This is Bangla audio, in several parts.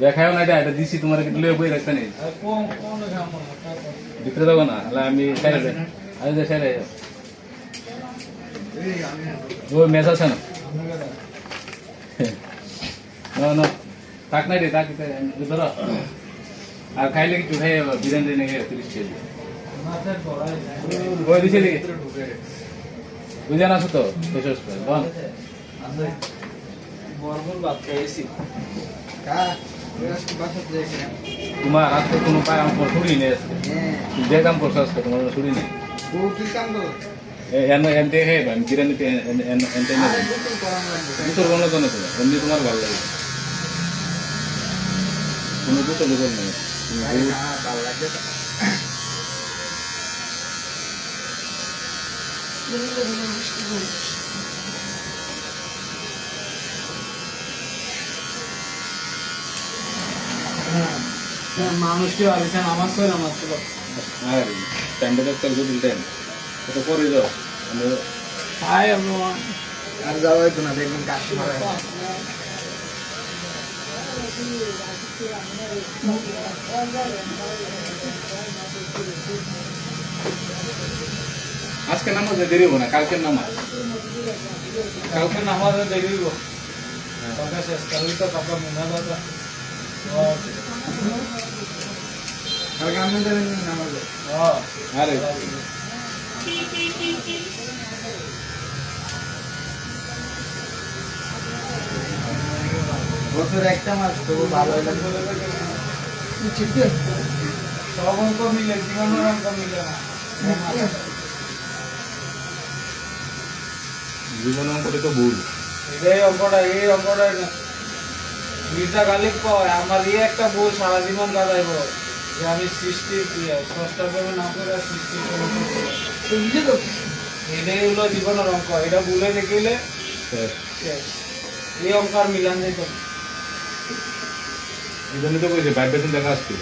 দেখাও না, এটা দিছি তোমার বই রাখতে নেই ভিতরে যাবো না, আমি ওই মেজ আছে না থাক নাই রে, থাক ধরো। আর খাইলে কিছু খাই বিরিয়ানি নিয়ে 30 কেজি ওই দিছে দিকে বুঝে না তো শেষ করে বল। তোমার আজকে কোনো পায় আমার শুনি নেই, আজকে যে কাম করছো আজকে তোমার শুনি নেই দেখে বিরিয়ানিতে দুটোর কোনো তো নেই, এমনি তোমার ভালো লাগে কোনো দুটো দুটো নেই। মানুষকে ভাবিছেন আমার সরে মাত্র পরে যাও আর যাওয়া হইতো না, দেখবেন কাস্টমার আজকে নামাজ দেরি হবো না, কালকের নামাজ দেরি হইব শেষ করলি তো কাপড় মনে দাদা আরে বছর একটা মাস তো ভালো সব অঙ্ক মিলে, জীবনের অঙ্ক মিলে না। জীবন অঙ্কটা তো ভুল, এই অঙ্কটা মির্জা গালিব কয় আমার একটা ভুল সারা জীবন কাটাইব, যে আমি সৃষ্টির স্রষ্টা করবে না করে সৃষ্টি এটাই হলো জীবনের অঙ্ক। এটা ভুলে দেখিলে এই অঙ্ক আর মিলান যেত না। এই জন্য তো বলছি বাইরে চিন্তা কাজ ছিল,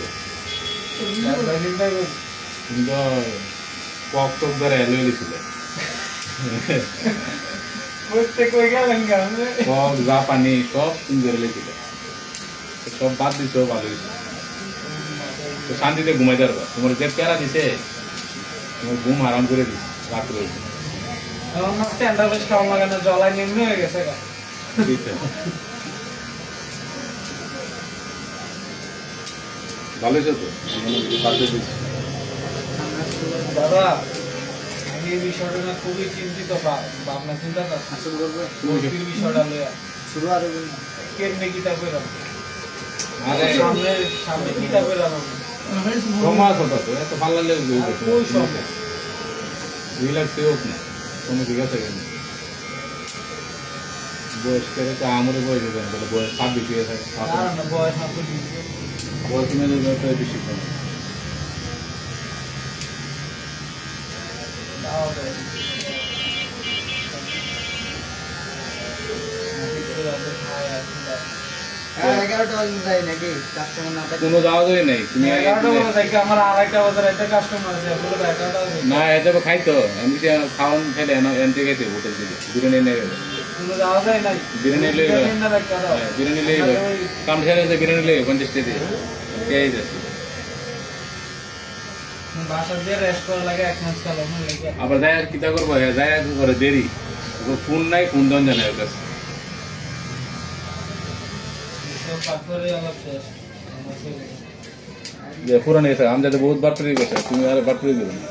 কিন্তু কক টক ধরে এলোয়ে গেছিল কক যা পানি সব তুমি ধরে লেগেছিল, সব বাদ দিছ ভালো হয়েছে, তো শান্তিতে ঘুমাইতে পারবা। তোমার যে প্যারা দিছে তোমার ঘুম আরাম করে দিছে রাত্রে জলাই নিম্ন হয়ে গেছে ভালো হয়েছে তো দাদা। আমি এই বিষয়টা না খুবই চিন্তিত, ভাবনা চিন্তা করবে বিষয়টা লইয়া কেমনে কিতা পেলাম সামনে কিতা পেলাম এত ভালো লাগলে রিল্যাক্স হোক না কোনো ঠিক আছে বয়স থেকে তো আমাদের বয়স হয়ে যাবে, বয়স 26 হয়ে থাকে বয়স মেয়ে বেশি কোনো যাওয়া যায় নাই তুমি আমার আড়াইটা বাজার একটা কাস্টমার আছে না এত খাইতো আমি খাওয়ান খেলে এনতে খাইতে হোটেল থেকে বিরিয়ানি নিয়ে গেল বিরিয়ানি বিরিয়ানি লই কাম ছেড়ে বিরিয়ানি লই 50 টাকা দিয়ে খেয়ে যাচ্ছে। আবার যাই কিতা করবো যাই করে দেরি ফোন নাই, ফোন দেন জানে ওর কাছে পুরানি গেছে আমি যাতে বহুত বার করে গেছে, তুমি আর বার করে দেবে না।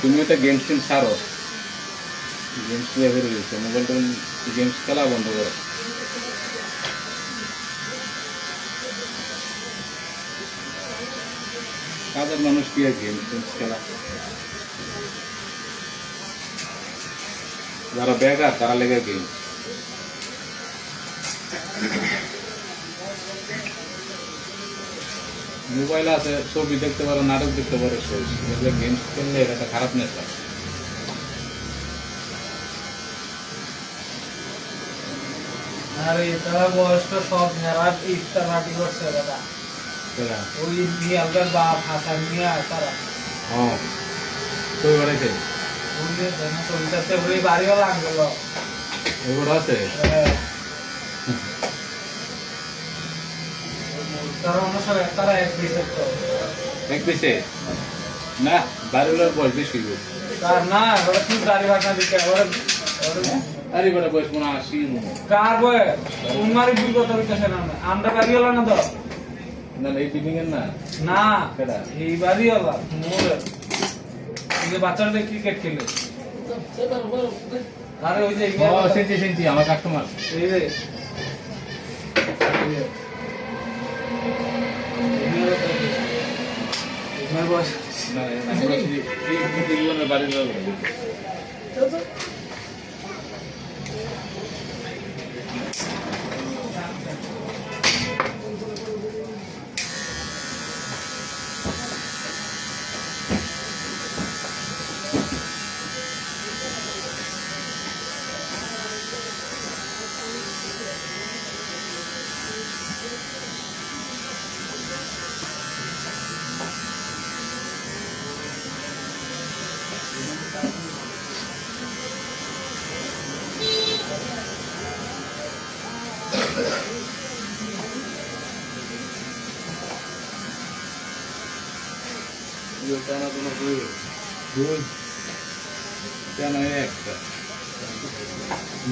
তুমিও তো গেমস টেম ছাড়ো, গেমস প্লে করে দিচ্ছো, মোবাইল টোন গেমস খেলা বন্ধ করো। কাজের মানুষ কি আর গেমস টেমস খেলা, যারা বেকার তারা লেগে গেম মোবাইল আছে, ছবি দেখতে পারো, নাটক দেখতে পারো, গেম খেললে এটা একটা খারাপ নেশা। আর তারা বয়স্ক সব হেরা ইফতার পার্টি করছে দাদা, ওই মিয়ালদার বাপ হাসান মিয়া তারা হ্যাঁ তো বেড়াইছে ওই যে চলতেছে ওই বাড়িওয়ালা আঙ্গল ওগুলো আছে। তারা অনুসারে তারা এক পিসে তো এক পিসে না, বাড়িগুলোর বয়স বেশি। তার না ওরা কি গাড়ি ভাড়া দিতে ওরা আরে বড় বয়স মনে হয় 80 মনে হয়। কার বয়স উমারি ভুল কথা বলতেছে না, আমরা বাড়িওয়ালা না তো না এই বিল্ডিং এর না, না কেডা? এই বাড়িওয়ালা মোর এই যে বাচ্চাদের ক্রিকেট খেলে আরে ওই যে ও সেন্টি আমার কাস্টমার। এই যে আমার বয়স না আমরা এই বিল্ডিং বাড়ির লোক।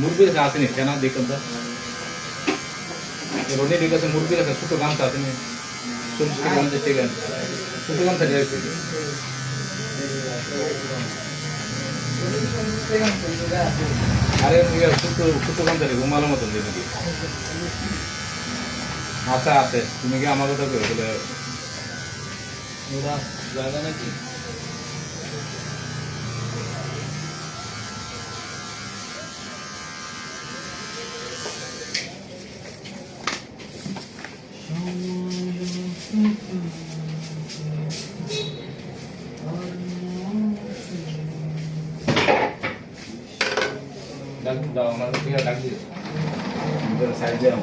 মুরগির কাছে আসেনি কেন দেখুন তো, রোডে ঠিক আছে, মুরগির কাছে ছোট গান আসেনি, 40 থেকে 50 টাকা ছোট গান থাকে। আরে ছোট গান থাকে ঘুমালো মতন দিয়ে নাকি? আচ্ছা আছে, তুমি কি আমার কথা করে বলে জায়গা নাকি? ডাক দাও আমার থেকে, ডাক দিও সাইড দিয়ে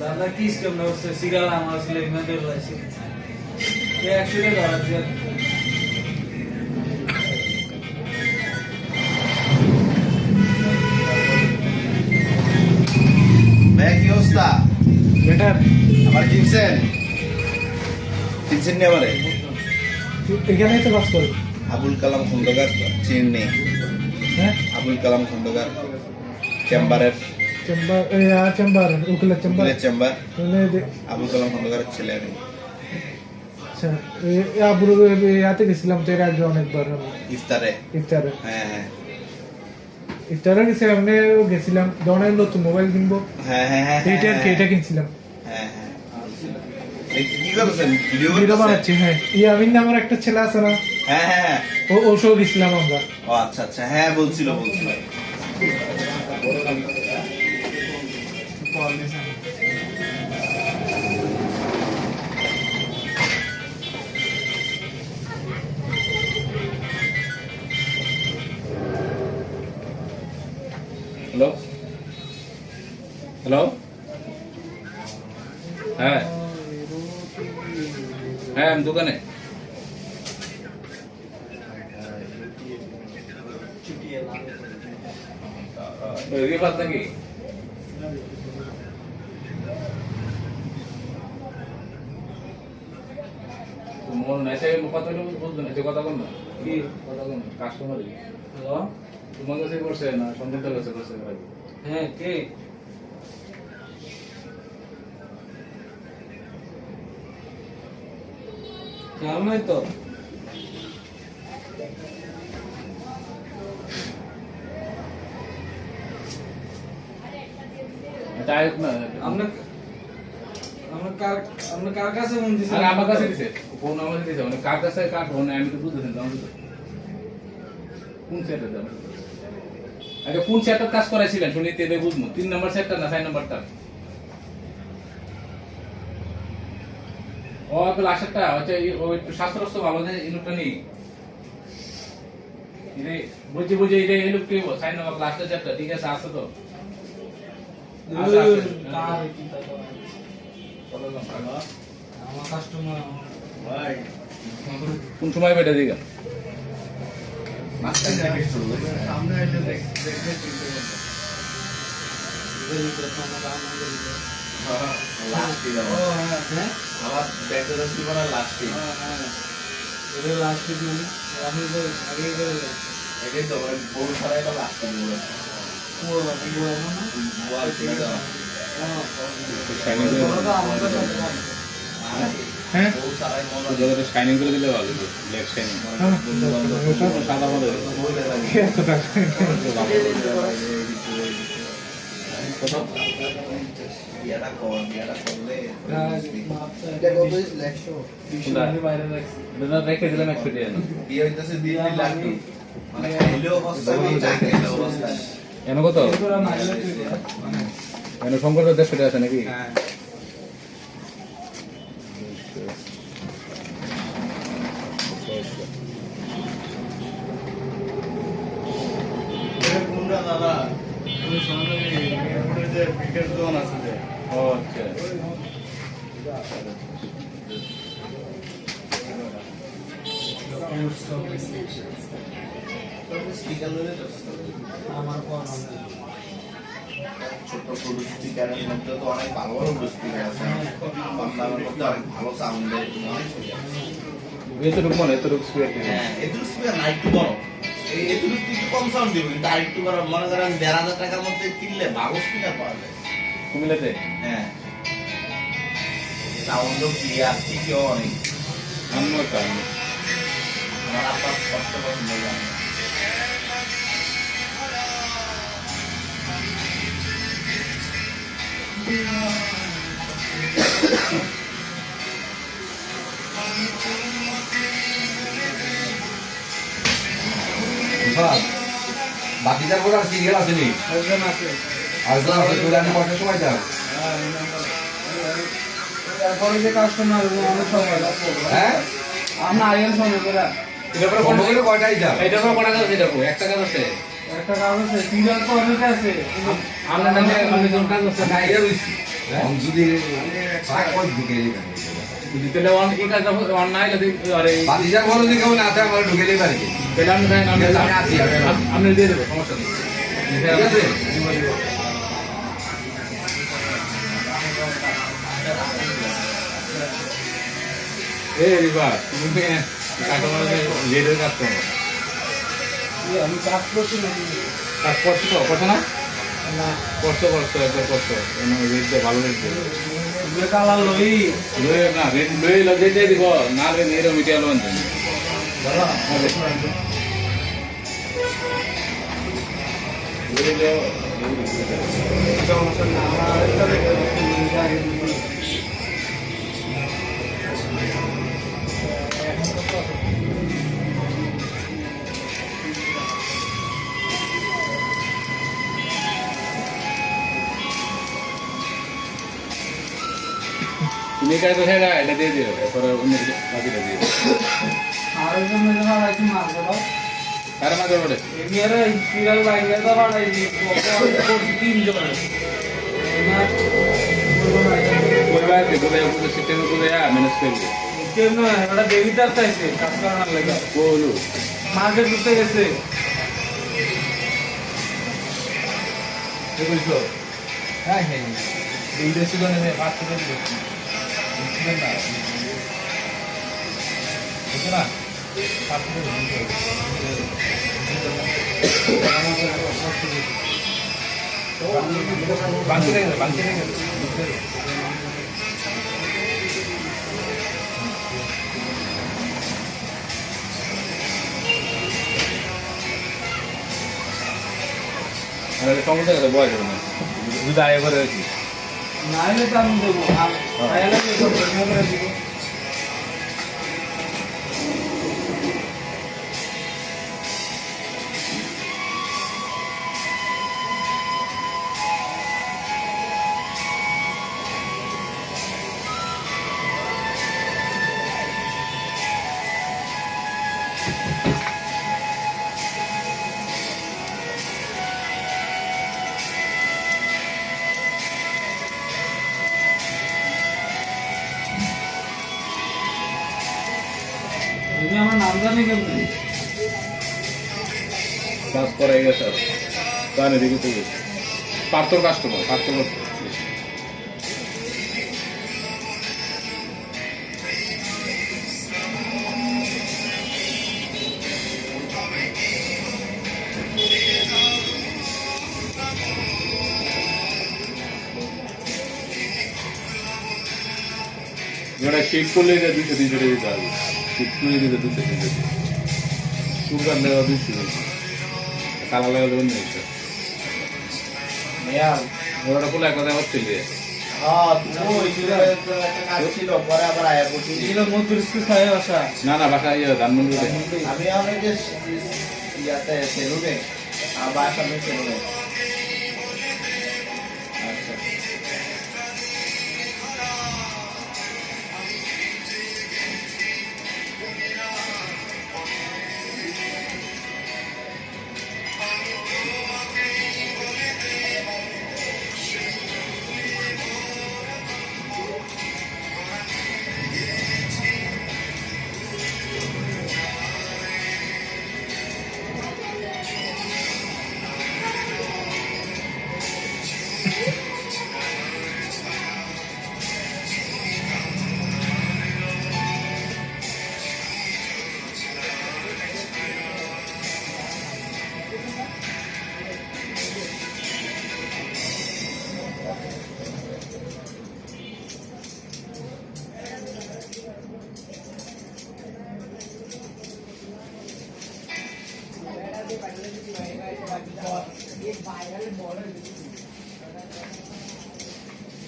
दादा की इसके अंदर से सिगार हमारे से लेने दे रहा है ये एक्चुअली दादा जी मैं की অবস্থা बेटर আমার কিনছেন কিনছেন নি আমারে এখানেই তো বাস করি আবুল কালাম খন্দকার চিন নেই হ্যাঁ আবুল কালাম খন্দকার চেম্বারের চেম্বার উকিলের চেম্বার চেম্বার আবুল কালাম খন্দকারের ছেলে আমি। আচ্ছা আবুর ইয়াতে গেছিলাম তো এর আগে অনেকবার ইফতারে ইফতারে হ্যাঁ হ্যাঁ ইফতারে গেছিলাম গেছিলাম ধরনের নতুন মোবাইল কিনবো হ্যাঁ হ্যাঁ হ্যাঁ এটা কিনছিলাম হ্যাঁ হ্যাঁ কি করছেন ভিডিও ভিডিও করছেন বানাচ্ছি হ্যাঁ ইয়ামিন নামের একটা ছেলে আছে না হ্যাঁ হ্যাঁ ও শো গেছিলাম আমরা ও আচ্ছা আচ্ছা হ্যাঁ বলছিল হ্যালো হ্যালো হ্যাঁ হ্যাঁ আমি দোকানে। রিফাত নাকি? মন নাই তাই কথা বলতো না, কথা বল না কি কথা বল না কাস্টমার হ্যালো তোমার কাছে করছে না সন্তানদের কাছে করছে ভাই? হ্যাঁ কে খেয়াল নাই তো ডাইরেক্ট না আমরা আমরা আমরা কার কাছে ফোন দিছি? আর আমার কাছে দিছে ফোন আমার কাছে দিছে মানে কার কাছে কার ফোন আমি তো বুঝতেছেন তো আমি তো কোন সেটে দাও আগে কোন সেটে কাজ করাইছিলেন শুনি তেবে বুঝমু 3 নাম্বার সেটটা না 4 নাম্বারটা ও তো লাস্টটা হচ্ছে ও একটু শাস্ত্রস্থ ভালো যে ইলুকটা নেই ইরে বুঝি বুঝি ইরে ইলুক কেবো 4 নাম্বার লাস্টটা সেটটা ঠিক আছে আছে তো কার চিন্তা করা আমার কাস্টমার ভাই কোন সময় বেটা দিগা মাস্টার থেকে শুরু করে সামনে এসে দেখতে চিনতে লাস্ট দিন ও হ্যাঁ আমার ব্যাচেলর জীবনের লাস্ট দিন এটা লাস্ট দিন আপনি তো আগে করে এটাই তো মানে বউ ছাড়া এটা লাস্ট দিন পুরো বাকি বড় না বল ঠিক আছে শাইনিং করে হ্যাঁ বউ ছাড়াই মজা যদি শাইনিং করে দিলে ভালো ব্ল্যাক শাইনিং সাদা মতো বলে লাগে বিয়াটা করলে বাইরে রাখছি দাদা রেখে দিলাম 100 টাকা বিয়ে হইতেছে 2 লাখ মানে খাইলেও অবস্থা নেই না খাইলেও অবস্থা এনে কত এগুলো মাইলে তুই এনে সম্পর্ক 150 টাকা আছে নাকি হ্যাঁ কোনটা দাদা তুমি সামনে যে ক্রিকেট জোন আছে যে ও আচ্ছা স্পিকার লয়ে আমার কোন ছোট ছোট স্পিকারের মধ্যে তো অনেক ভালো ভালো স্পিকার আছে কম দামের মধ্যে অনেক ভালো সাউন্ড দেয় অনেক এতটুকু মনে এতটুকু স্পিড হ্যাঁ এটুকু স্পিকার না একটু বড় এই এটুকু একটু কম সাউন্ড দিবে কিন্তু আরেকটু বড় মনে করেন 1,500 টাকার মধ্যে কিনলে ভালো স্পিকার পাওয়া যায় কুমিল্লাতে হ্যাঁ সাউন্ডও ক্লিয়ার ঠিকও অনেক আমার কারণে আমার আপনার কষ্ট পছন্দ জানে বাকিটার পর আর সিরিয়াল আসেনি একজন আছে আজকাল আছে তোর আমি কটার সময় যাও তারপরে যে কাস্টমার অনেক সময় হ্যাঁ আমরা আইএন সময় করে এটা পরে বন্ধ করে কয়টাই যাও এটা পরে কটা কাজ এটা একটা কাজ আছে একটা কাজ আছে সিরিয়াল তো অনেক আছে আমরা নামে আমি কোন কাজ আছে না এটা হইছে যদি পাক কই ঢুকে যাবে দিতে ওয়ান এই কাজ ওয়ান নাই যদি আরে বাকিটার বলো যে কেউ না থাকে আমরা ঢুকে যেতে পারি এটা আমি জানি আমি আমি আছি, আপনি দিয়ে দেব সমস্যা নেই ঠিক আছে এই রিবা তুমি কাস্টমারকে লেটের কাজ করো আমি কাজ করছি না কাজ করছো তো করছো না না করছো একবার করছো রেট দিয়ে ভালো রেট দিয়ে তুমি কালার লই লয়ে না রেট লয়ে লগে দিয়ে দিব না রে নেরো মিটিয়া লোন দেন দাদা লয়ে যাও সমস্যা না আমার এটা দেখে তুমি কাজ করছে না এটা দিয়ে দিও এরপরে অন্য কিছু বাকিটা দিয়ে দিও আর একজন মেয়ে হারাইছি মার বলো কার মাঝে পড়ে এমিয়ারে স্পিরাল বাইরে তো হারাই দি তিন জন ওই বাইরে বলে উপরে সিস্টেমে বলে ম্যানেজ করবে কেন এটা দেবিতার চাইছে কাজ করার লাগে বলু মার্কেট করতে গেছে দেখো হ্যাঁ হ্যাঁ এই দেশে গনে মে বাত করে দিও না বুঝছো না বাত করে দিও বাংকে আরে সমস্যা আছে বয় দেব না দুধ আয় করে নাইলে তো আমি দেবো খাইয়া লাগলে সব পরিষ্কার করে দিব। তুমি আমার নাম জানি কেমন? কাজ করাই গেছে আর জানে দেখি তো পার্থর কাস্টমার পার্থর শিফট করলে 200-300 টাকা দিতে হবে শিফট করে দিতে 200-300 টাকা সুগার নেওয়া 200 কালা লাগা দেবেন না এটা মিয়া ওরা ফুল এক কথা অস্ট্রেলিয়া ওই ছিল একটা কাজ ছিল পরে আবার আয়া করছি ছিল মধুর স্কুল খায় আসা। না বাসা ধানমন্ডি আমি আমি যে ইয়াতে সেলুনে আবার সামনে সেলুনে আচ্ছা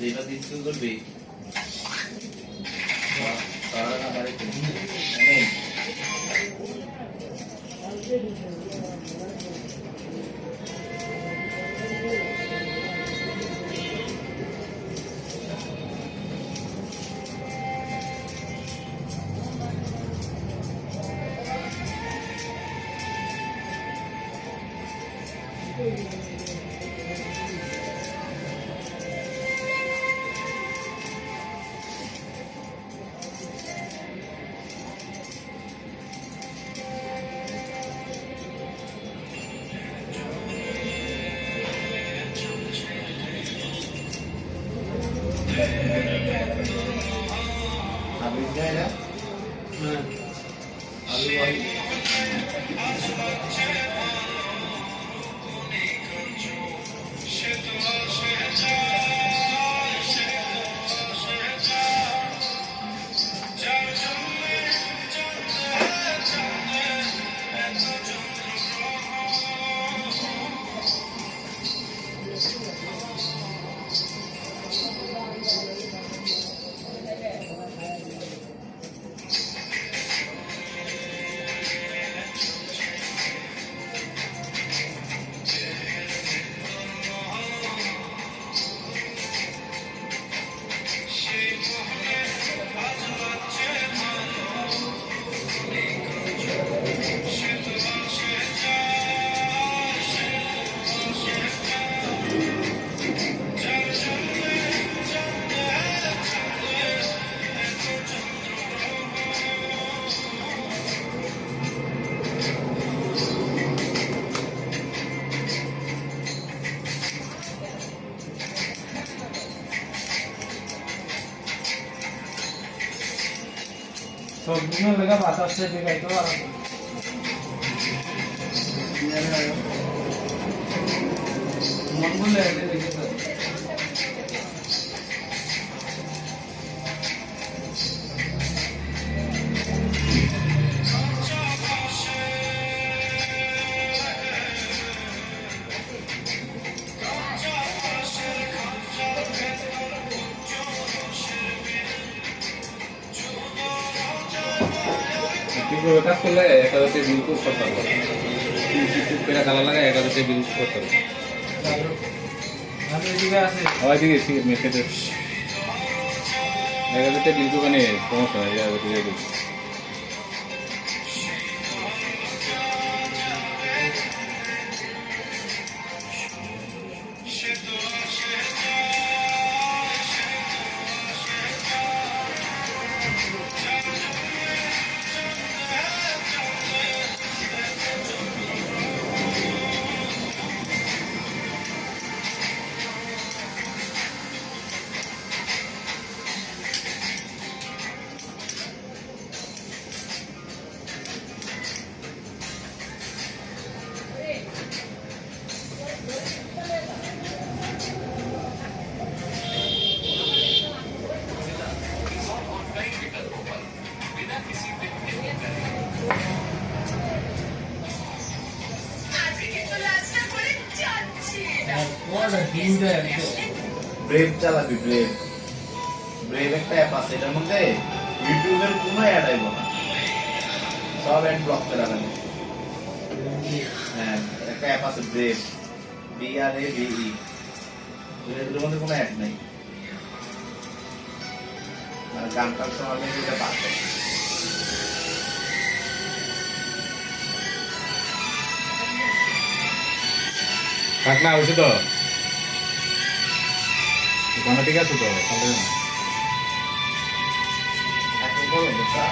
যেটা দিচ্ছ করবি আমি যাই না আলু ভাই সবগুলো লেখা বাতাসে দেখাইতো আর মন বলে দেখেছো ঠিকভাবে কাজ করলে একটা হচ্ছে বিল খুব করতে পারবো পেরা কালা লাগে একটা হচ্ছে বিল করতে পারবো আমি এদিকে আছে আবার দিকে ঠিক মেখেতে একটা হচ্ছে বিল মানে সমস্যা নেই ব্রেভ চালাবি ব্রেভ ব্রেভ একটা অ্যাপ আছে এটার মধ্যে ইউটিউবের কোনো অ্যাড আইব না সব অ্যাড ব্লক করে রাখবে হ্যাঁ একটা অ্যাপ আছে ব্রেভ BRAVE এর মধ্যে কোনো অ্যাড নাই মানে গান টান শোনালে এটা পাচ্ছে থাক না হয়েছে তো ওখানে ঠিক আছে তো তাহলে এখন বলো বুঝা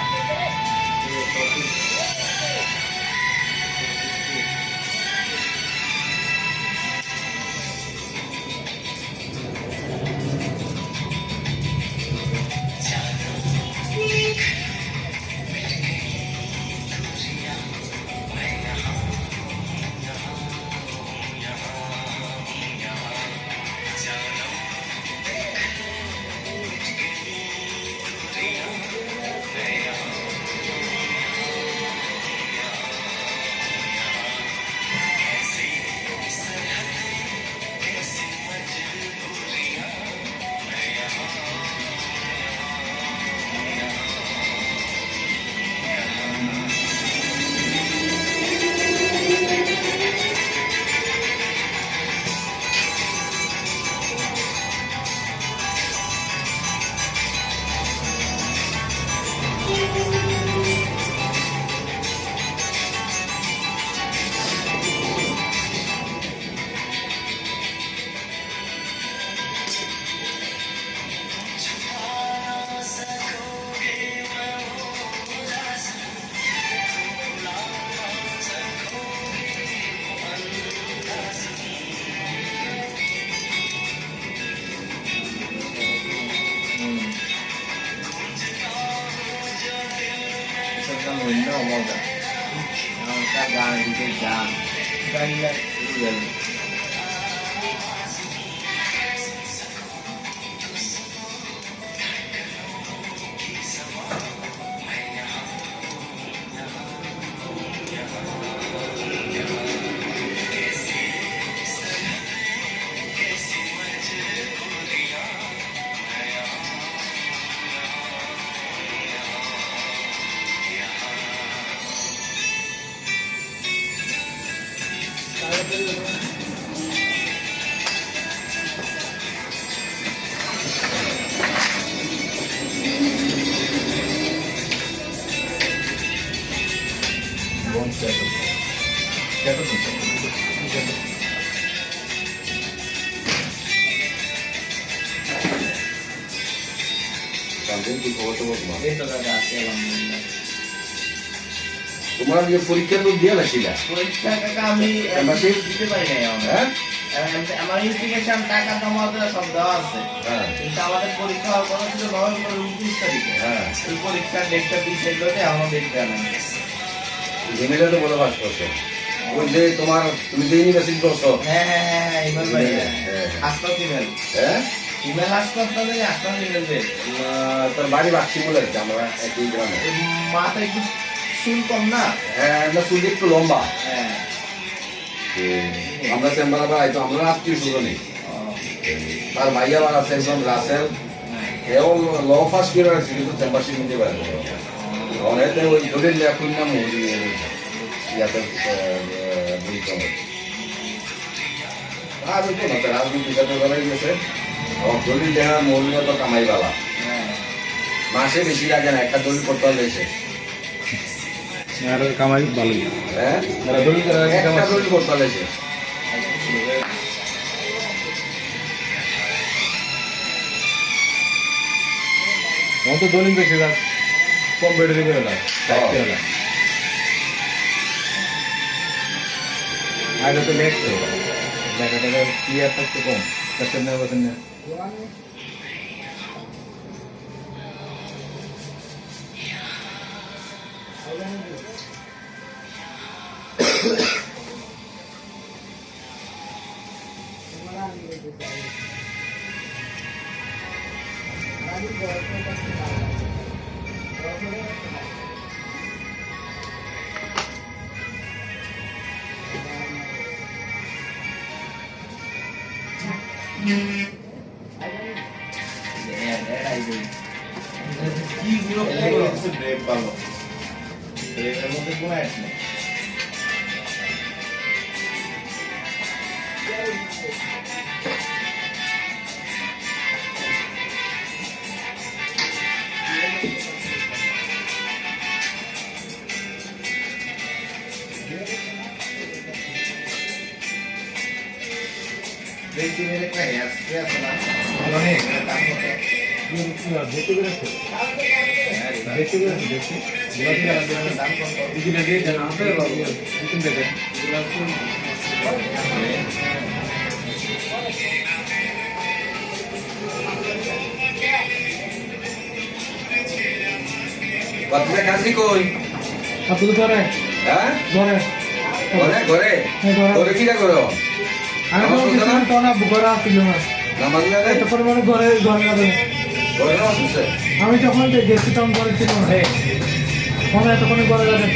মজা আমার গান দিতে গান গাইলা তোমার যে পরীক্ষা তো দিয়ে লাগছিল পরীক্ষা টাকা আমি দিতে পারি নাই আমার ইনফরমেশন টাকা জমা দেওয়া সব দেওয়া আছে কিন্তু আমাদের পরীক্ষা হওয়ার কথা ছিল নভেম্বর 29 তারিখে এই পরীক্ষার ডেটটা ডিসাইড করে আমার ডেট জানা নেই ইমেলে তো বলে বাস করছো ওই যে তোমার তুমি যে ইউনিভার্সিটি করছো হ্যাঁ ইমেল ভাই আসতো ইমেল হ্যাঁ ইমেল আসতো আপনাদের আসতো ইমেল দে তোর বাড়ি বাক্সি বলে আমরা একই গ্রামে মাথা একটু চুল কম না হ্যাঁ না চুল একটু লম্বা হ্যাঁ আমরা চেম্বার আবার আইতো আমরা আত্মীয় স্বজন নেই তার ভাইয়া আছে একজন রাসেল এও ল ফার্স্ট ইয়ার আছে কিন্তু চেম্বারশিপ নিতে পারে অনেকে ওই দলিল লেখুন না মুড়ি ইয়াতে বুঝতাম আর ওই তো না রাজনীতি সাথে করাই গেছে দলিল লেখা মৌলিক তো কামাই বালা মাসে বেশি লাগে না একটা দলিল করতে হলে এসে আর কামাই ভালোই হ্যাঁ দলিল করার আগে একটা কামাই দলিল করতে হলে এসে আমার তো দলিল বেশি লাগ কম বেড়ে করে লাগ চাইতে লাগ আগে তো লেখতো লেখাটা ক্লিয়ার থাকতো কম কাছে না বসেন না কি গুলো ব্রেক ভালো ব্রেকের মধ্যে কোনো অ্যাড নেই ব্রেকিংয়ের একটা হেয়ার স্প্রে আছে না অনেক দাম কত দেখতে পেরেছো দেখতে পেরেছো দেখছি দাম কত এগুলো দিয়ে দেন আমাদের বাবু নতুন দেখেন কতটা কাশি কই আপনি ধরে হ্যাঁ ধরে ঘরে ঘরে ঘরে কিটা করো আমি তো কিছু তো না বুকরা ছিল না নামাজ লাগে এত পরিমাণে ঘরে ঘরে না ঘরে না আসছে আমি যখন গেছি তখন ঘরে ছিল না মনে এতক্ষণে ঘরে যাবে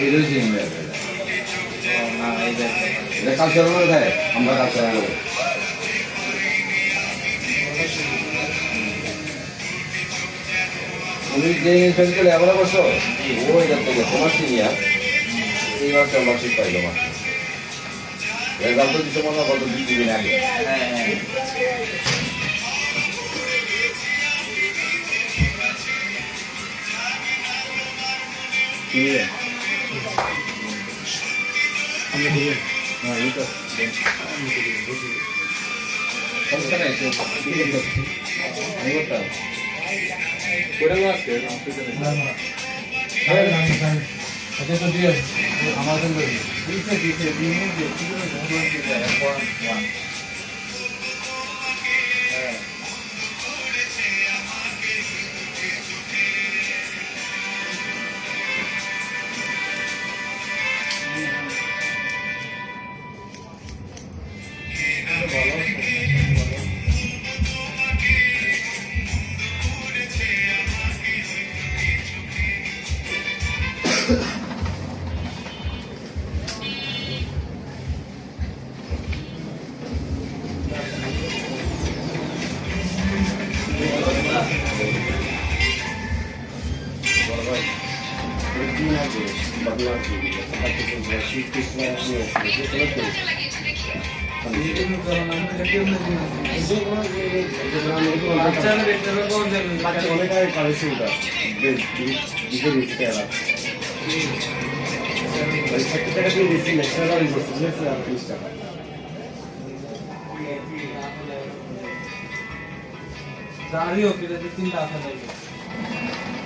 এই রয়েছে না এই যে এটা কালচার করে দেয় আমরা কালচার করে তুমি যে ফেসবুকে আবার বসো ওই যাতে তোমার সিনিয়র এই মাসে মাসিক পাইলো মাস রেজাল্ট তো দিতে মনে কত 2 দিন আগে হ্যাঁ কি আমি দিয়ে না এটা সমস্যা নাই তো আমি বলতাম কোড়া মাস কে আচ্ছা তো দিয়ে আমার জন্য দিছে দিনে যে কিলো দিতে 1.1 দাঁড়িয়েও কি রে তিনটা আছে যাইবে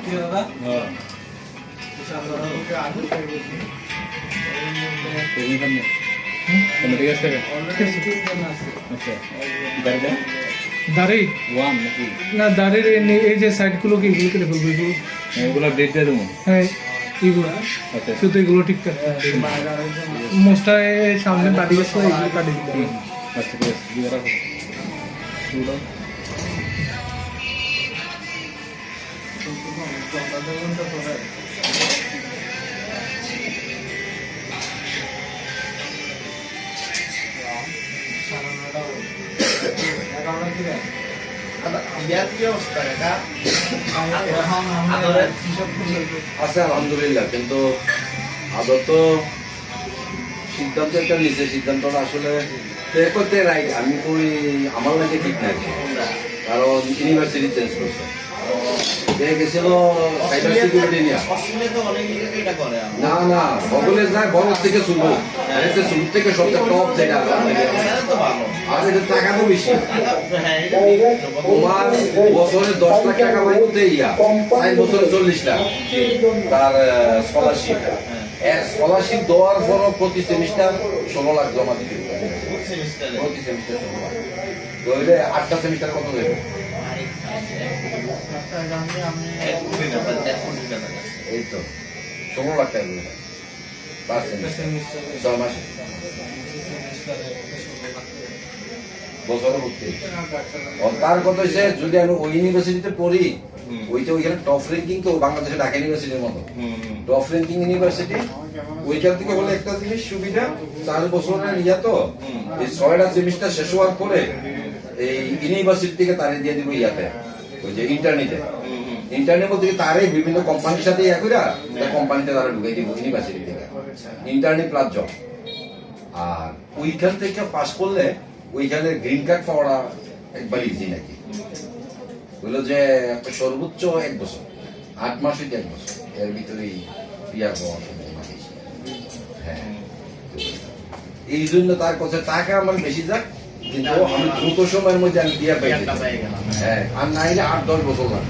কি দাদা হ্যাঁ ওকে আগে থেকে বলছি তুমি সামনে তুমি ঠিক আছে তিনজন আছে আচ্ছা দাঁড়িয়ে দাড়ি ওয়ান নাকি না দাড়ির এই যে সাইডগুলো কি এগুলো কেটে ফেলবো এগুলো এগুলো ডেট দিয়ে দেবো হ্যাঁ এগুলো আচ্ছা শুধু এগুলো ঠিক করে মোস্টায় সামনে কাটি গেছে এগুলো কাটি দিতে হবে। আচ্ছা ঠিক আছে দিয়ে রাখো শুরু ইয়ার কি অবস্থা কাকা আদরের আছে আলহামদুলিল্লাহ, কিন্তু আদর তো সিদ্ধান্ত একটা নিচে সিদ্ধান্তটা আসলে তে করতে রাইট আমি কই আমার লাগে ঠিক নাই, কারণ ইউনিভার্সিটি চেঞ্জ করছে গেছিল সাইবার সিকিউরিটি নিয়ে। অস্ট্রেলিয়া তো অনেক জায়গায় এটা করে না না বগলে যায় বড় থেকে শুরু, এটা শুরু থেকে সবচেয়ে টপ যেটা, এটা তো ভালো আর এটা টাকা তো বেশি। হ্যাঁ এটা ঠিক। তোমার বছরে 10 লাখ টাকা পাইতে ইয়া 4 বছরে 40 লাখ তার স্কলারশিপ। স্কলারশিপ দেওয়ার পরও প্রতি সেমিস্টার 16 লাখ জমা দিতে হবে। সেমিস্টারে প্রতি সেমিস্টার 16 লাখ ধরলে 8টা সেমিস্টার কত দেবে? এক কোটি টাকা এই তো 16 লাখ টাকা দেবে পার সেমিস্টার 6 মাসে বছরে ভর্তি। তার কথা হচ্ছে যদি আমি ওই ইউনিভার্সিটিতে পড়ি, ওইটা ওইখানে টপ র্যাঙ্কিং, তো বাংলাদেশে ঢাকা ইউনিভার্সিটির মতো টপ র্যাঙ্কিং ইউনিভার্সিটি। ওইখান থেকে হলে একটা জিনিস সুবিধা, 4 বছরের ইয়া তো এই 6টা সেমিস্টার শেষ হওয়ার পরে এই ইউনিভার্সিটি থেকে তারে দিয়ে দিব ইয়াতে, ওই যে ইন্টারনেটে। ইন্টারনেট বলতে কি তারে বিভিন্ন কোম্পানির সাথে ইয়া করে কোম্পানিতে তারা ঢুকাই দিব ইউনিভার্সিটি থেকে, ইন্টারনেট প্লাস জব। আর ওইখান থেকে পাস করলে ওইখানে গ্রিন কার্ড পাওয়াটা একবার ইজি নাকি, বললো যে একটা সর্বোচ্চ 1 বছর, 8 মাস হইতে 1 বছর, এর ভিতরেই বিয়ার পাওয়া সম্ভাবনা বেশি। হ্যাঁ, এই জন্য তার কাছে টাকা আমার বেশি যাক, কিন্তু আমি দ্রুত সময়ের মধ্যে আমি বিয়া পাই। হ্যাঁ, আর নাইলে 8-10 বছর লাগে।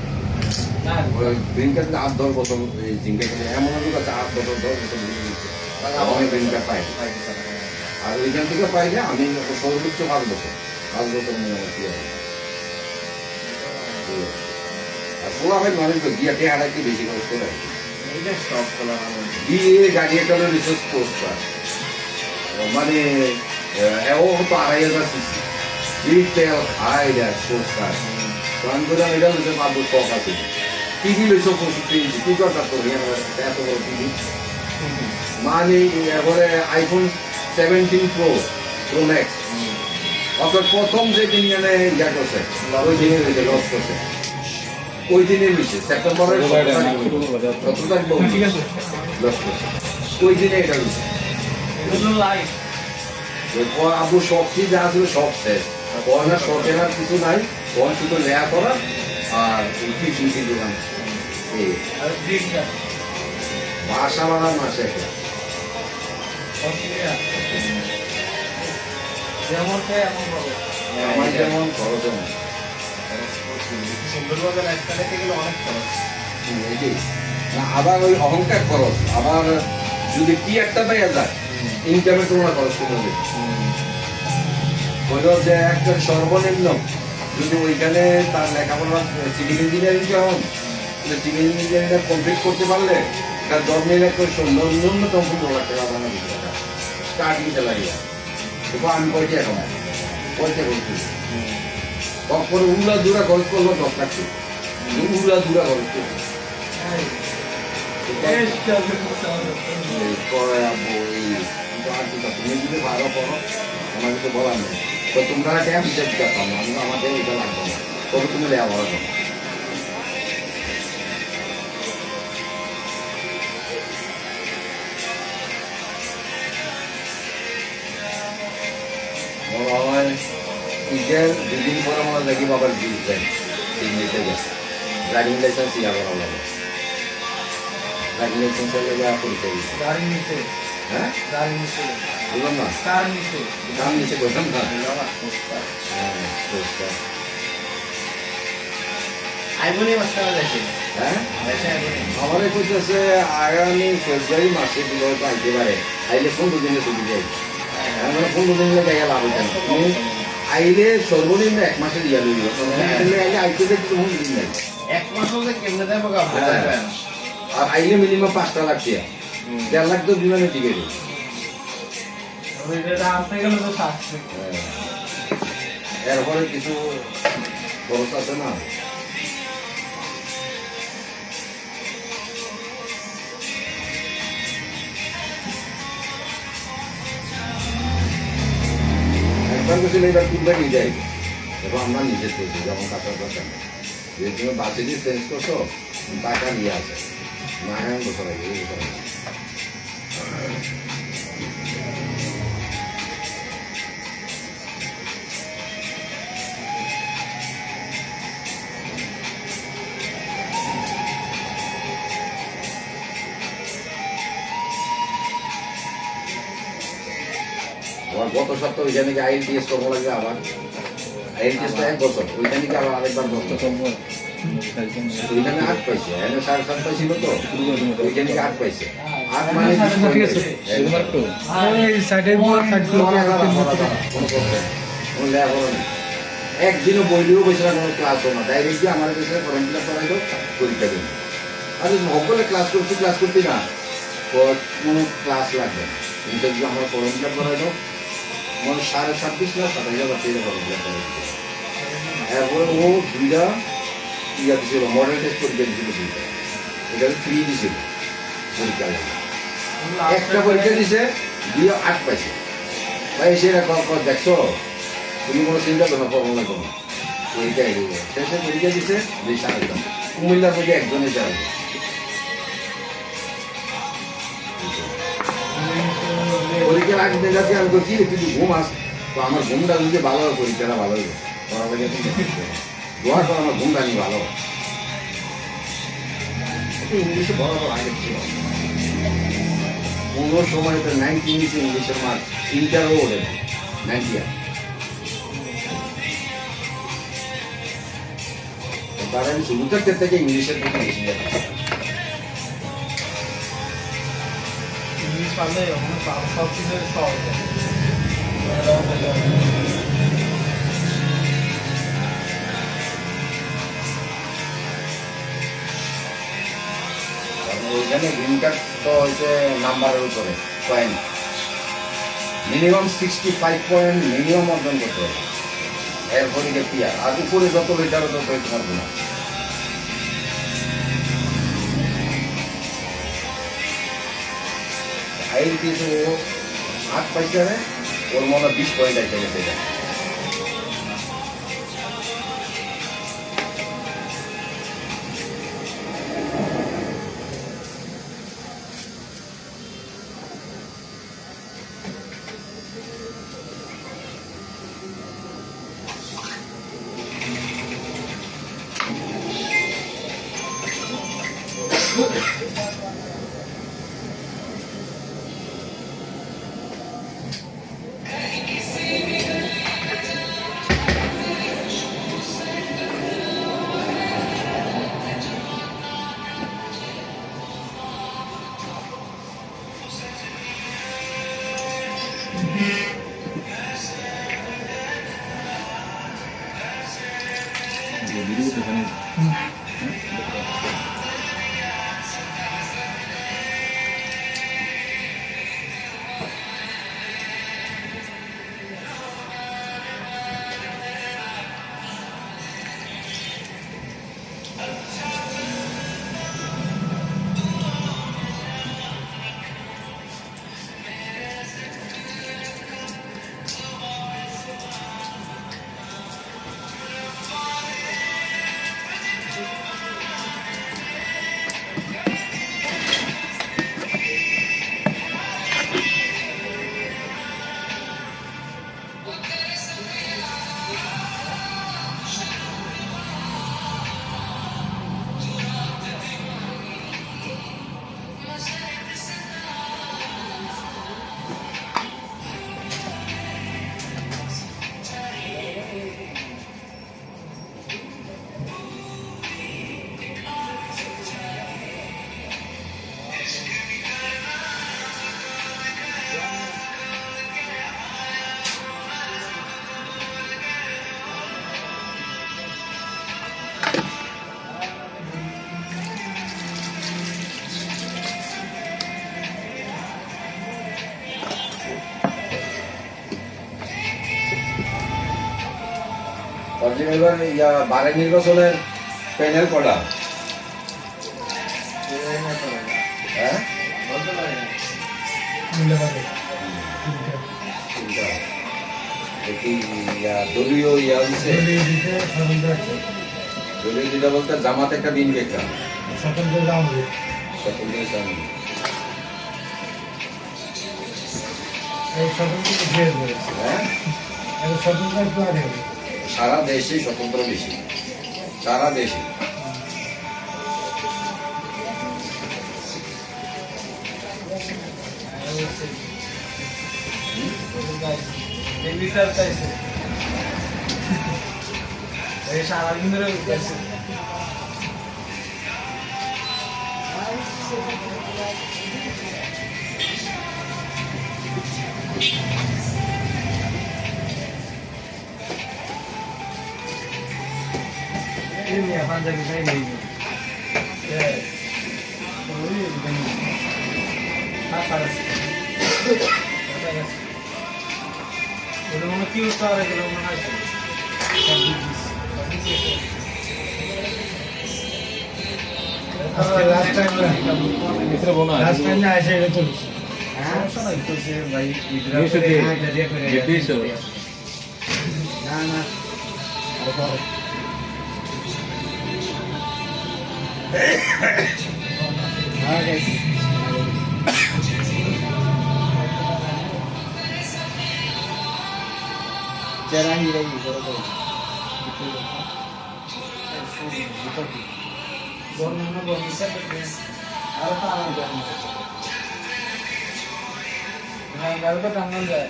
গ্রিন কার্ড 8-10 বছর জিঙ্কা করে এমন লোক আছে 8-10 বছর আমি গ্রিন কার্ড পাই। আর ওইখান থেকে পাইলে আমি সর্বোচ্চ 5 বছর নিয়ে আমার কি হবে। আর পোলা ভাই মানুষ বিয়ে কে হারাইতে বেশি খরচ করে এইটা সব করা ভালো বিয়ে গাড়ি একটা রিসোর্স পোস্ট মানে ও হতো 2500 CC detail high that poster কারণ করে এটা হচ্ছে 5 বছর আছে টিভি লইছো 65 ইঞ্চি কি কথা তো এত বড় টিভি মানে এবারে আইফোন 17 প্রো ম্যাক্স অর্থাৎ প্রথম যে দিন মানে ইয়া করছে ওই দিনে লস করছে, ওই দিনের বিষয় সেপ্টেম্বরের 17 তারিখ ঠিক আছে লস করছে, ওই দিনে এটা বিষয় লাইফ আবু শখ কি যা ছিল সব শেষ, পড়ার শখের আর কিছু নাই, পড়া শুধু নেয়া করা আর টিচিং দোকান এই আর গ্রিন কার্ড বাসা বাড়া মাসে একটা অস্ট্রেলিয়া যেমন খায় এমন পাবো। আমার যেমন খরচ হয় সুন্দরভাবে লাইফটা দেখতে গেলে অনেক খরচ। এটাই না, আবার ওই অহংকার খরচ, আবার যদি কি একটা পাইয়া যায় ইনকামের তোমরা খরচ করতে হবে বলল যে একটা সর্বনিম্ন যদি ওইখানে তার লেখাপড়া সিভিল ইঞ্জিনিয়ারিং যখন সিভিল ইঞ্জিনিয়ারিংটা কমপ্লিট করতে পারলে তার জব নিলে একটা ন্যূনতম 15 লাখ টাকা বানা দিতে হবে স্টার্টিং স্যালারি। দেখো আমি কইতে এখন কইতে বলছি তারপরে উড়া দুরা খরচ করলো 10 লাখ টাকা, উড়া দুরা খরচ করলো তুমি যদি ভালো করো আমার কিছু বলার নেই, তো তোমরা কেন বিচার দিতে পারো, আমি আমাদের এটা লাগবে না, তবে তুমি লেয়া ভালো করো। মনে হয় ঈদের 2 দিন পরে মনে দেখি বাবার বিল দেয় নিতে গেছে, ড্রাইভিং লাইসেন্স ইয়া করা লাগে, ড্রাইভিং লাইসেন্সের লেগে পরীক্ষা দিচ্ছে। গাড়ি নিচে হ্যাঁ গাড়ি নিচে বললাম না কার নিচে দাম নিচে করতাম না। পোস্টার হ্যাঁ পোস্টার আইবনি মাঝখানে দেখি হ্যাঁ দেশে আইবনি আমার কইতেছে আগামী ফেব্রুয়ারি মাসে দিলে হয়তো আইতে পারে, আইলে 15 দিনে ছুটি যাই, আমরা 15 দিনে জায়গা লাভ হইতে না, তুমি আইলে সর্বনিম্ন 1 মাসে দিয়া লইব, আইলে আইতে দেখতে কোনো দিন নাই, 1 মাস হলে কেমনে দেবো কাপড় আর আইলে মিনিমাম 5টা লাখ টাকা, 1.5 লাখ তো বিমানে টিকিট। এটা আনতে গেলে তো সাতশো। এরপরে কিছু খরচ আছে না, একবার গেছিল এবার তুলবে নিয়ে যাই, এবং আমরা নিজে করছি যেমন কাটার কথা যে তুমি বাসে দিয়ে চেঞ্জ করছো টাকা নিয়ে আসে মাগান বছর আগে এই বছর আগে। আবার গত সপ্তাহে ওইখানে গিয়ে IELTS করবো লাগবে, আবার IELTS তো 1 বছর, ওইখানে গিয়ে আবার আরেকবার করতে হবে। ওইখানে 8 পাইছে, এখানে 7.5 পাইছিল তো, ওইখানে গিয়ে 8 পাইছে, 8 মানে ঠিক আছে। এই সাইডের সাইডগুলো একদিনও বইলেও বসে কোনো ক্লাসও না, ডাইরেক্টলি আমার কাছে ফর্ম ফিল আপ করাই দাও, পরীক্ষা দিন। আর সকলে ক্লাস করতে না, কোনো ক্লাস লাগবে না, ইন্টারভিউ আমার ফর্ম ফিল আপ করাই দাও, মানে 26.5 না 27,000 টাকা ফর্ম ফিল আপ করাই দিতে। এরপরে ও 2টা ইয়া দিছিল, মডেল টেস্ট পরীক্ষা দিছিল 2টা, এটা ফ্রি দিছিল পরীক্ষা লাগে। একটা পরীক্ষা দিছে, দিয়ে 8 পাইছে। ভাই সেটা দেখছো, তুমি কোনো চিন্তা করো না, ফর্ম লাগবে না, পরীক্ষা এগিয়ে যাবে। শেষে পরীক্ষা দিছে 2,500, কুমিল্লার মধ্যে একজনে 4,000। পরীক্ষার আগে দেখাচ্ছি আমি বলছি তুই ঘুমাস, তো আমার ঘুমটা যদি ভালো হয় পরীক্ষাটা ভালো হবে, করা লাগে দোয়া কর আমার ঘুমটা নিয়ে ভালো। ইংলিশে বরাবর আগে ছিল, কোনো সময় তো 90 নিচে ইংলিশের মার্ক, ইন্টারও ওঠে 90 আর। তার আমি শুরুটার থেকে ইংলিশের প্রতি বেশি যাচ্ছি। ইংলিশ পারলে সব কিছু সহজ হয়। ওইখানে গ্রিন কার্ড তো হচ্ছে নাম্বারের উপরে পয়েন্ট, মিনিমাম 65 পয়েন্ট মিনিমাম অর্জন করতে হবে, এরপরে পিয়ার, আর উপরে যত লেটার তত তোমার গুণ। IELTS ও 8 পাইছে, ওর মনে 20 পয়েন্ট আইতে গেছে এটা। নাজিম এবার বারে নির্বাচনের প্যানেল করা হ্যাঁ দলীয় দিছে দলীয় যেটা বলতে জামাত একটা দিন একটা স্বতন্ত্র সারা দেশে স্বতন্ত্র বেশি সারা দেশে সারাদিন ধরে পাঞ্জাবি চাই নেই কি উত্তর মনে হয় টাঙ্গাল যায়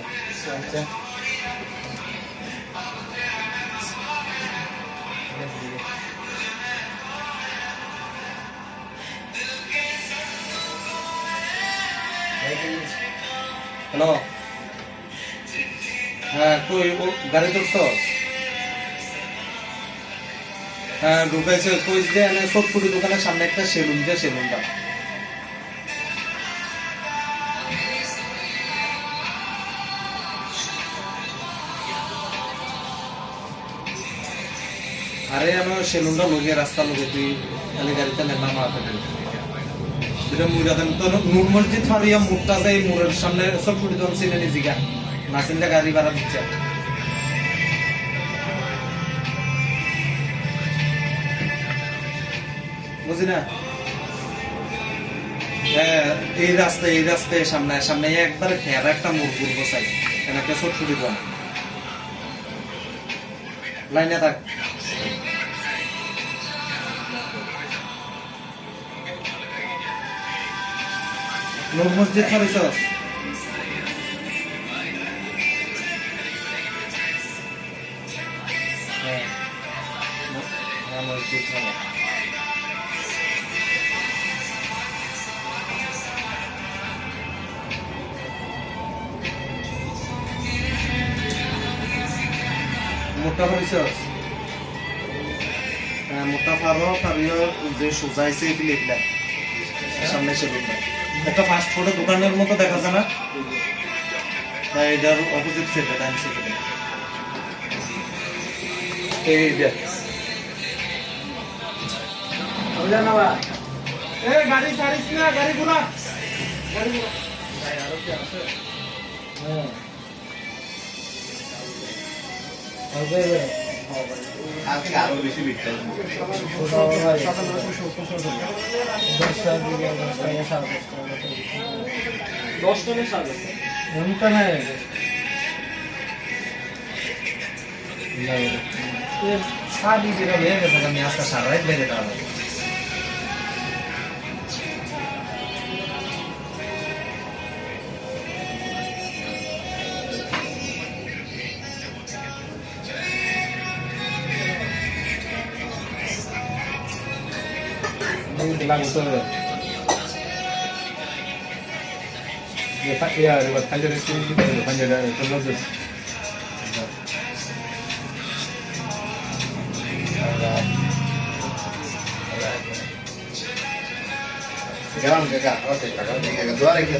হ্যালো হ্যাঁ কই গাড়ি তুলছস হ্যাঁ ঢুকাইছে কই যে সবপুরি দোকানের সামনে একটা সেলুনটা আরে আমি সেলুনটা লগে রাস্তা লগে তুই খালি গাড়িতে নামা যেটা মুরাদান তো নূর মসজিদ ফারিয়া মুরটা যায় মুরের সামনে সবপুরি দোকান ছিল নিজিগা না চিনলে গাড়ি ভাড়া দিচ্ছে বুঝি না এই রাস্তায় সামনে একবার খেয়ার একটা মোড় ঘুরবো চাই একটা ছোট ছুটি দোকান লাইনে থাক নূর মসজিদ ফারিস মসজিদ মোটা ফারিস মোটা ফারিও যে সোজাইছে লিখলা সামনে সেলুনটা একটা ফাস্ট ফুডের দোকানের মতো দেখা যায় না এটার অপোজিট সাইডে ডান সাইডে এই দেখ গাড়ি ছাড়িস না গাড়ি ঘোরা আজকে আরো বেশি বিক্রি শাদি যেটা হয়ে গেছে আমি আজকে সারা রাত বেড়ে দাঁড়াবো langsung ya lewat kantor itu kita depan ada terlebih sekarang kakak oke kakak kedua lagi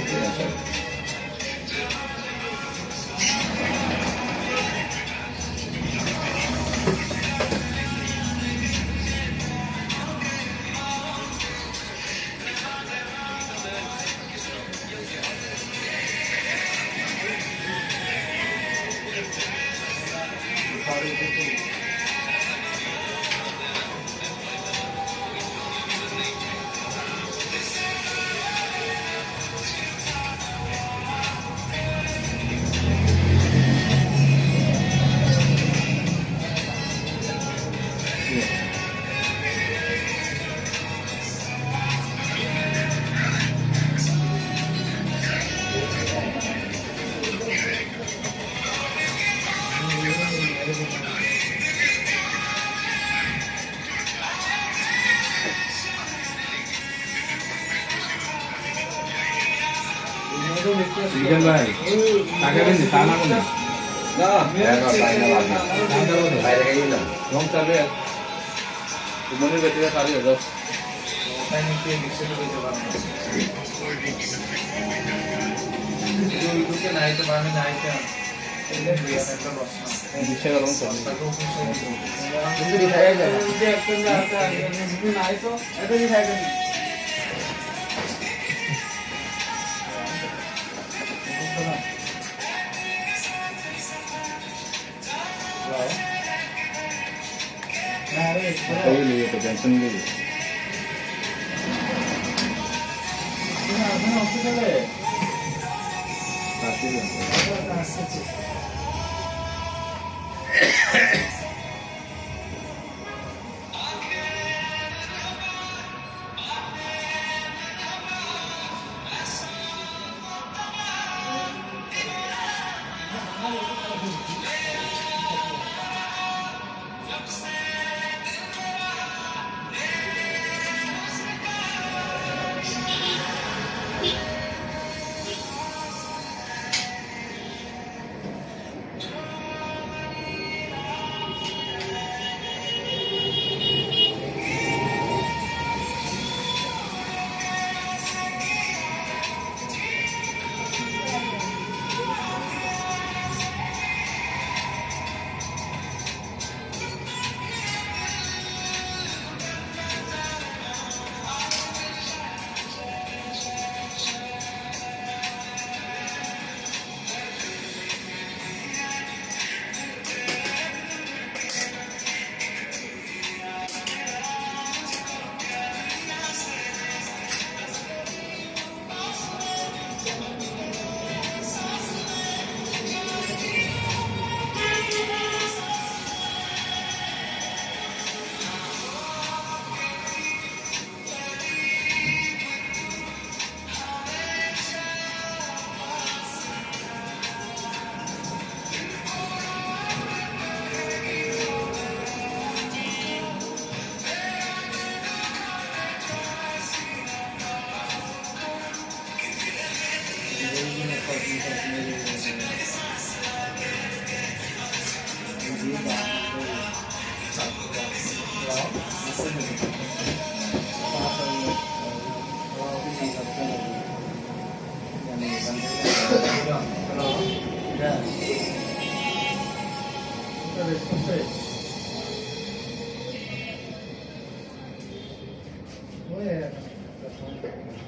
বিকেল ভাই টাকা দিন তা না কোন না বাইরে লাগে বাইরে গেলাম রং চালবে মনে বেটিরা সারি দাও তাই নাকি মিক্সারে দিতে পারবো দুটো নাই তো আমি নাই তো এটা দুই একটা লস না বিশাল রং চালবে তাকে কিন্তু দিখাই যায় যে একটা যাতে নাই তো এটা দিখাই যায় कोई नहीं तो टेंशन नहीं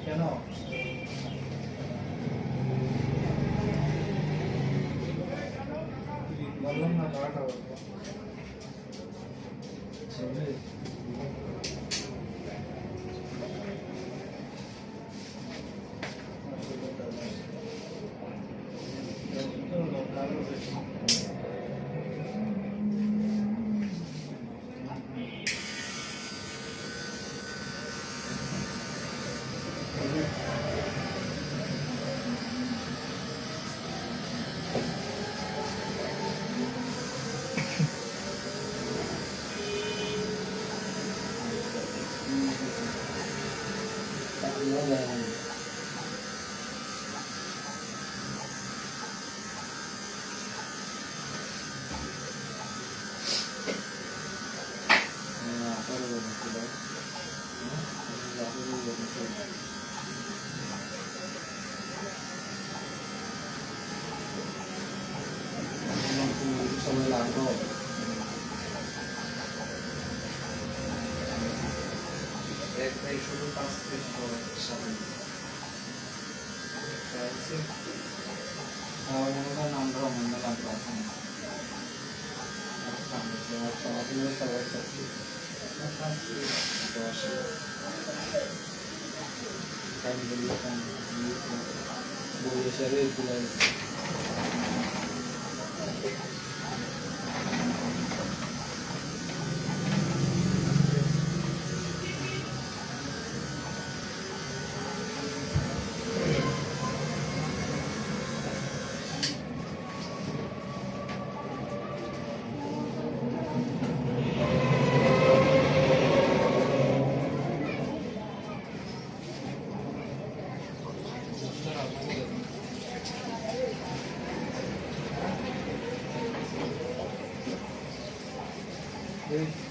কেন বললাম না কাটা শুধু 5 মিনিট পরে সামনে নাম ধরো মন্দ লাগবে এখন এই